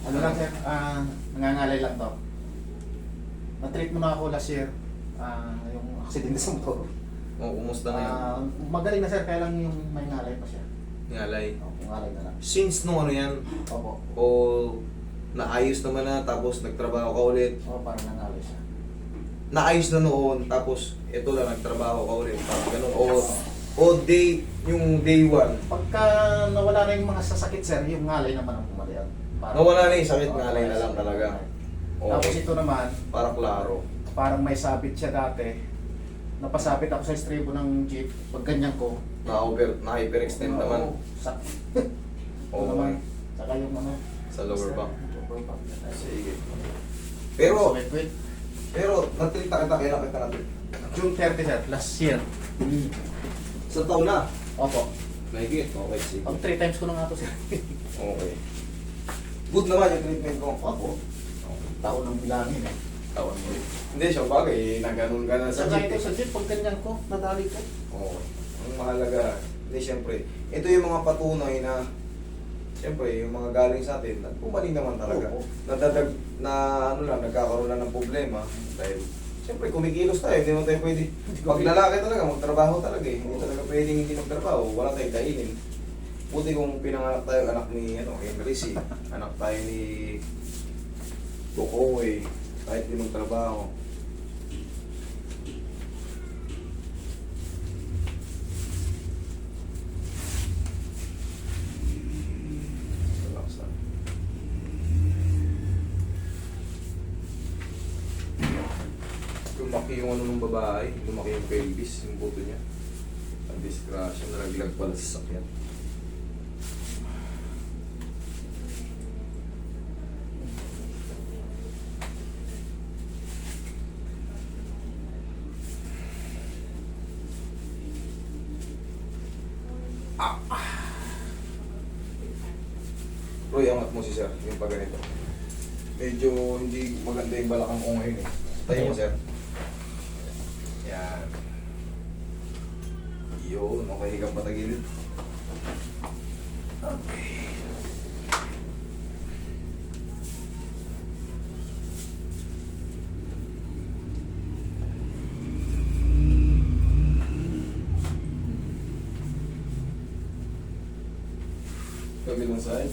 Ano lang sir, nangangalay lang to. Na-treat mo na ako last year, yung aksidente sa motor. Oh, kumusta ngayon? Magaling na sir, kaya lang yung may ngalay pa siya. Ngalay. Ngalay na lang. Since nung ano yan, Opo. o naayos naman na, tapos nagtrabaho ka ulit. Oo, parang nangalay siya. Naayos na noon, tapos ito lang, nagtrabaho ka ulit. Parang ganun. O day, yung day one. Pagka nawala na yung mga sasakit sir, yung ngalay naman ang pumalian. Nawala na yung sakit, ngalay na lang talaga. Tapos Okay. ito naman, Para klaro. parang may sabit siya dati. Napasabit ako sa estribo ng jeep. Pag ganyan ko, Na-hyperextend naman. Sak. Oo. naman. Saka yung ano. Sa lower back. Lower back. Sige. Pero, Wait, wait. natrita kita, kailan kita natin? June 30 sir, last year. Sa taon na. Opo. Mahigit. Okay, sige. Pag 3 times ko na nga to sir. Okay. Good naman yung treatment ko. Opo. Taon ng bilangin eh. Taon mo. Hindi siya bagay, naganon ka na sa Saka jeep. ito sa jeep, pag ganyan ko, nadali ko. Oo. Ang mahalaga, hindi siyempre, ito yung mga patunay na, siyempre, yung mga galing sa atin, pumaling naman talaga. Oo. Nadadag, na ano lang, nagkakaroon na ng problema. Dahil, siyempre, kumikilos tayo, hindi naman tayo pwede. Pag lalaki talaga, magtrabaho talaga eh. Hindi talaga pwedeng hindi magtrabaho, wala tayong kainin. Buti kung pinanganak tayo, anak ni Henry C. Anak tayo ni Bukoy, kahit di magtrabaho. Relax lang. Lumaki yung ano ng babae, lumaki yung pelvis, yung buto niya. Ang disgrasya, nalaglag pala sa sakyan. Roy, angat mo si sir, yung pag ganito. Medyo hindi maganda yung balakang ko ngayon eh. Tayo mo sir. Yan. Yun, okay kang patagilid. Okay. Kabilang side.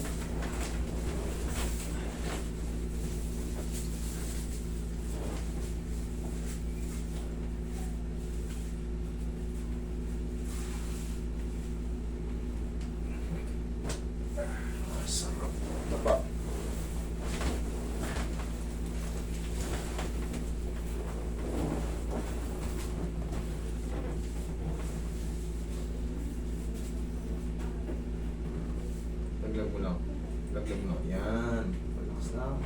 Sarap. Tapa. Laglag mo lang. Laglag mo lang. Yan. Relax lang.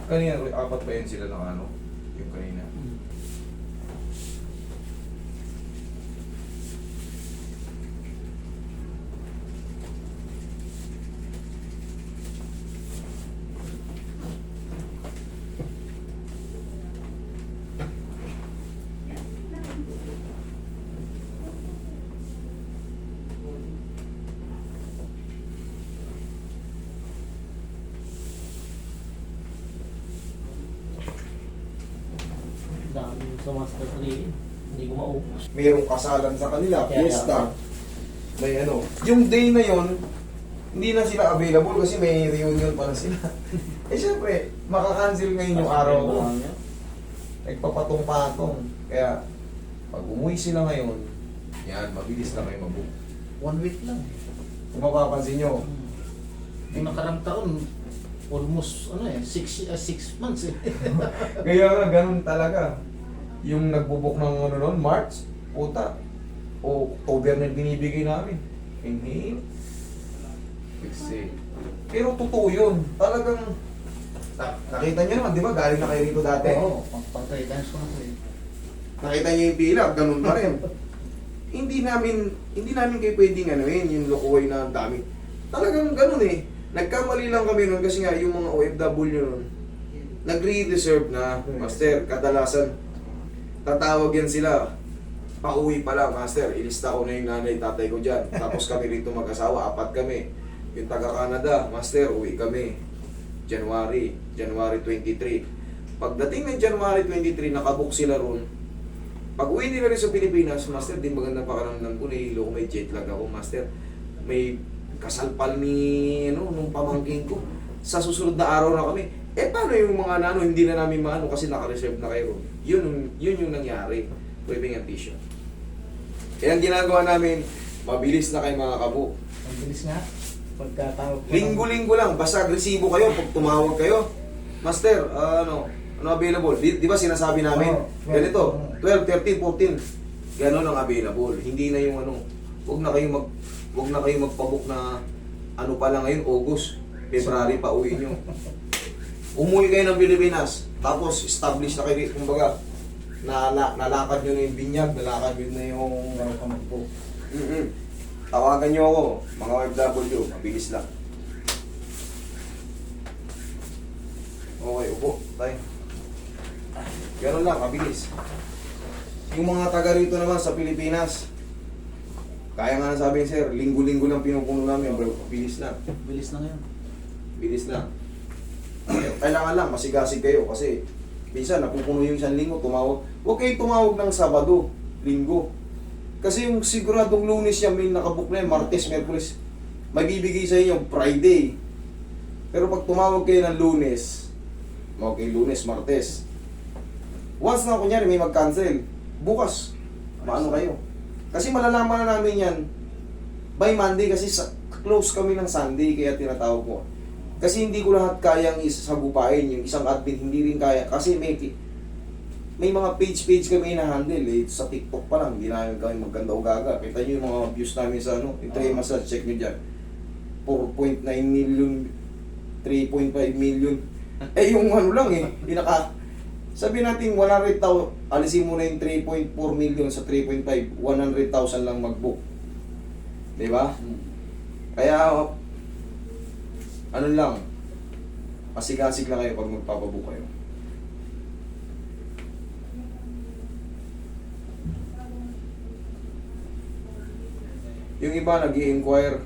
Kanina, Roy, apat ba yun sila ng ano? Yung kanina. Dami sa Master 3. Hindi ko maubos. Mayroong kasalan sa kanila, Kaya fiesta. May ano. Yung day na yon, hindi na sila available kasi may reunion pa na sila. Eh syempre, makakancel ngayon yung araw ko. Nagpapatong-patong. Kaya, pag umuwi sila ngayon, yan, mabilis na kayo mabook. 1 week lang. Kung mapapansin nyo, Yung nakarang taon, almost 6 months eh. kaya nga, ganun talaga. Yung nagbubuk ng ano noon, March, puta, o October na binibigay namin. Inhale. Exhale. Pero totoo yun. Talagang, nakita nyo naman, di ba? Galing na kayo rito dati. Oo, pang 3 times ko na to eh. Nakita nyo yung pila, ganun pa rin. hindi namin kayo pwedeng yung lokoy na ang dami. Talagang ganun eh. Nagkamali lang kami nun kasi nga yung mga OFW nun, nagre-reserve na, Master. Kadalasan, tatawag yan sila. Pauwi pa lang, Master. Ilista ko na yung nanay, tatay ko dyan. Tapos kami rito mag-asawa, 4 kami. Yung taga-Canada, Master, uwi kami. January 23. Pagdating ng January 23, nakabook sila ron. Pag uwi nila rin sa Pilipinas, Master, di maganda pakiramdam ko, nahilo ko, may jet lag ako, Master. May kasalpal ni, nung pamangking ko. Sa susunod na araw na kami. Paano yung mga hindi na namin maano kasi naka-reserve na kayo. Yun yung nangyari. Pwedeng ang tissue. Kaya ang ginagawa namin, mabilis na kayo mga kabu. Ang bilis nga. Pagkatawag ko. Linggo-linggo lang, basta agresibo kayo pag tumawag kayo. Master, ano available? Di ba sinasabi namin? Ganito, 12, 13, 14. Ganon ang available. Hindi na yung huwag na kayo magpabook na pa lang ngayon, August, February pa uwi nyo. Umuwi kayo ng Pilipinas, tapos establish na kayo, kumbaga, nalakad nyo na yung binyag, nalakad nyo na yung Kamagpo. Tawagan nyo ako, mga OFW, mabilis lang. Okay, upo, tayo. Ganun lang, mabilis. Yung mga taga rito naman sa Pilipinas, kaya nga sabi sir, linggo-linggo lang pinupuno namin, bro, bilis na. Bilis na ngayon. Bilis na. Kailangan lang, masigasig kayo kasi minsan napupuno yung isang linggo, tumawag. Huwag kayo tumawag ng Sabado, Linggo. Kasi yung siguradong Lunes yan, may nakabook na yan, Martes, Merkulis. May bibigay sa inyo Friday. Pero pag tumawag kayo ng Lunes, okay, Lunes, Martes. Once na kunyari may mag-cancel, bukas, maano kayo. Kasi malalaman na namin yan by Monday kasi close kami ng Sunday kaya tinatawag ko. Kasi hindi ko lahat kayang isasagupain, yung isang admin hindi rin kaya kasi may mga page kami na-handle sa TikTok pa lang, hindi namin kami maganda o gaga. Kita nyo yung mga views namin sa yung Tray Massage, check nyo dyan. 4.9 million, 3.5 million. Yung lang sabi natin 100,000, alisin mo na yung 3.4 million sa 3.5, 100,000 lang mag-book. Diba? Kaya, lang, masigasig lang kayo pag magpapabook kayo. Yung iba nag-i-inquire,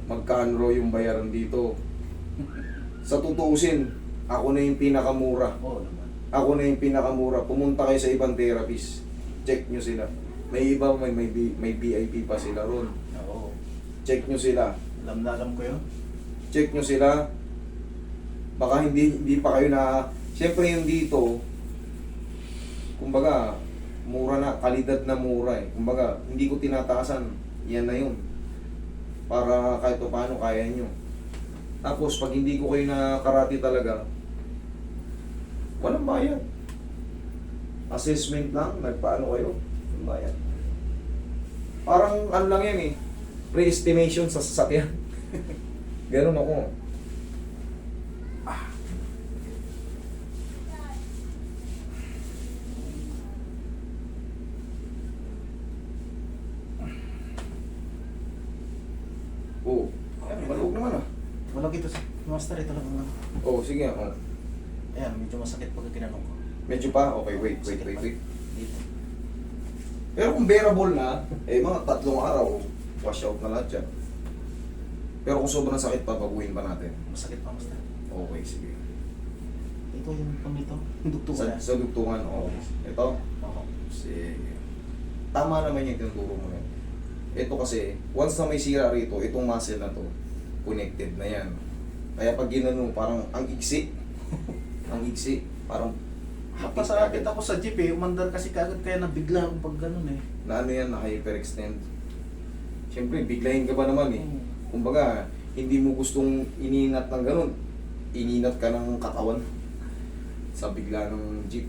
magkano raw yung bayaran dito. Sa tutuusin, ako na yung pinakamura. Oo naman. Ako na yung pinakamura. Pumunta kayo sa ibang therapist. Check nyo sila. May iba, may VIP pa sila ron. Oo. Check nyo sila. Alam na alam ko yun. Check nyo sila. Baka hindi pa kayo na... Siyempre yung dito, kumbaga, mura na, kalidad na mura eh. Kumbaga, hindi ko tinataasan. Yan na yun. Para kahit paano kaya nyo. Tapos, pag hindi ko kayo nakarati talaga, walang bayad. Assessment lang, nagpaano kayo, walang bayad. Parang lang yan eh, pre-estimation sa sasakyan. Ganun ako. Oh, maluwag naman ah. Walang ito sa master ito lang. Oh, sige. Oh. Ayan, medyo masakit pag tinanong ko. Medyo pa? Okay, wait. Dito. Pero kung bearable na, mga 3 araw, wash out na lahat yan. Pero kung sobrang sakit pa, baguhin pa natin. Masakit pa master. Okay, sige. Ito yung pang ito. Dugtong na. Sa dugtungan, Ito? Oo. Sige. Tama naman yung tinuturo mo yan. Ito kasi, once na may sira rito, itong muscle na to, connected na yan. Kaya pag ginano, parang ang iksi. Ang iksi, parang Napasakit ako sa jeep umandar kasi kagad kaya nabigla akong pag ganun na yan, na-hyperextend. Siyempre, biglayin ka ba naman Kumbaga, hindi mo gustong ininat ng ganun. Ininat ka ng katawan sa bigla ng jeep.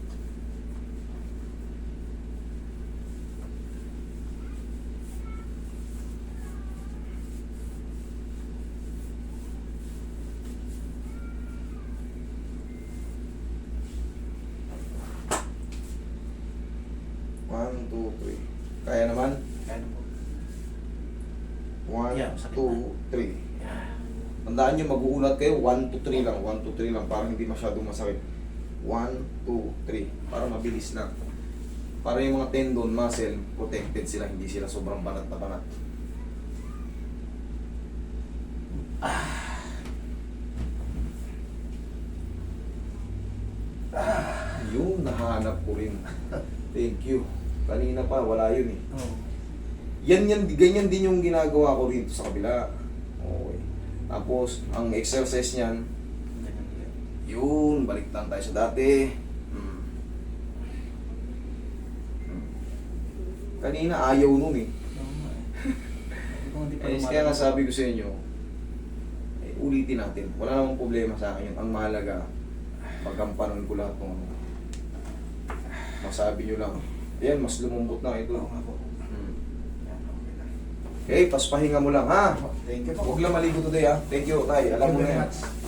One, two, three. Kaya naman? Kaya na po. 1, Yeah, sakit 2, 3. Yeah. Tandaan nyo, mag-uulat kayo, 1 to 3 lang, 1 to 3 lang, para hindi masyadong masakit. 1, 2, 3. Para mabilis lang. Para yung mga tendon, muscle, protected sila, hindi sila sobrang banat na banat. Yun, nahanap ko rin. Thank you. Kanina pa, wala yun eh. Oo. Ganyan din yung ginagawa ko rito sa kabila. Okay. Tapos, ang exercise niyan, Ganyan ulit. yun, balik lang tayo sa dati. Kanina ayaw nun eh. Oo nga eh. Kung hindi pa Eh, kaya nga sabi ko sa inyo, eh, ulitin natin. Wala namang problema sa akin yun. Ang mahalaga, pagkampanon ko lahat ng ano. Masabi nyo lang. Ayan, mas lumambot na ito. Oo nga po. Yan, okay na. Okay, paspahinga mo lang ha. Thank you po. Huwag lang maligo today ha. Thank you, Tay. Alam mo na yan. Much.